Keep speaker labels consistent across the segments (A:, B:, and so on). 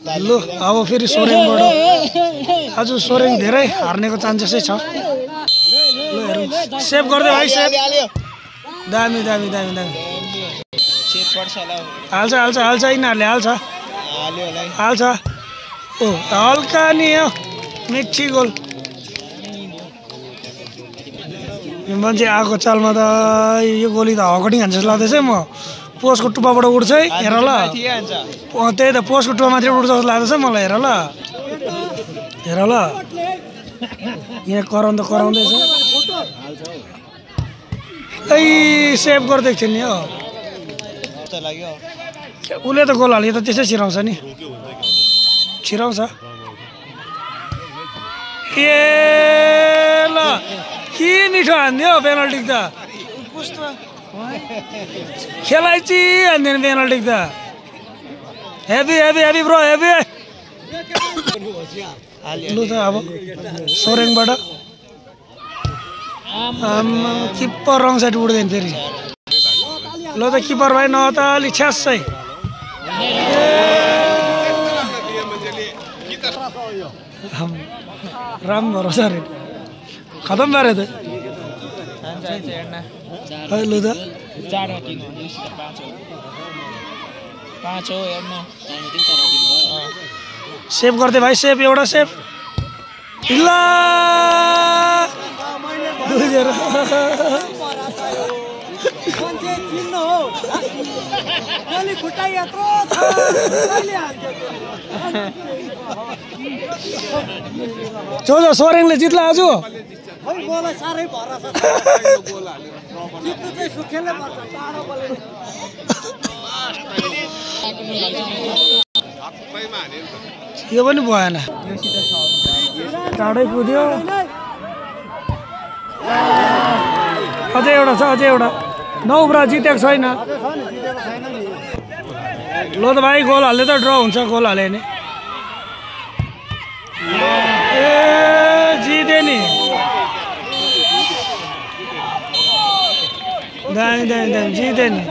A: लु अब फेरि सोरेङबाट आज सोरेङ धेरै हार्नेको चान्सेसै छ। लु हेरौँ सेभ गर्दै भाइ सेभ। दामी दामी दामी दामी हाल्छ हाल्छ हाल्छ यिनीहरूले हाल्छ हाल्छ। ओ हल्का नि हो मिक्सी गोल मान्छे आएको चालमा त यो गोली त हकटिङ हान्छ जस्तो लाग्दैछ। म पोस्टको टुप्पाबाट उड्छ है हेर ल। त्यही त पोस्टको टुप्पा मात्रै उड्छ जस्तो लाग्दैछ मलाई। हेर ल हेर ल यहाँ कराउनु त कराउँदैछ। ए सेभ गरिदिएको थियो नि हो उसले त गोल हाल्यो त त्यसै छिराउँछ नि छिराउँछ। ए ल के मिठो हान्दियो पेनल्टी त खेलाइची हान्दैन पेनल्टी त। Heavy heavy heavy bro heavy. लु त अब सोरेङबाट किप्पर रङ साइड उड्दैन फेरि। ल त किप्पर भाइ न त अलि छ्यासै राम भरोसा रे खतम बारे त। लु त सेभ गर्दै भाइ सेभ एउटा सेभ। ल जो सोरेङले जित्ला आज। यो पनि भएन टाढै कुद्यो। अझै एउटा छ अझै एउटा 9 ओभर जितेको छैन। ल त भाइ गोल हाल्यो त ड्र हुन्छ गोल हाल्यो भने। ए जित्यो नि दामी दामी दामी जित्यो नि।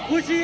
A: खुसी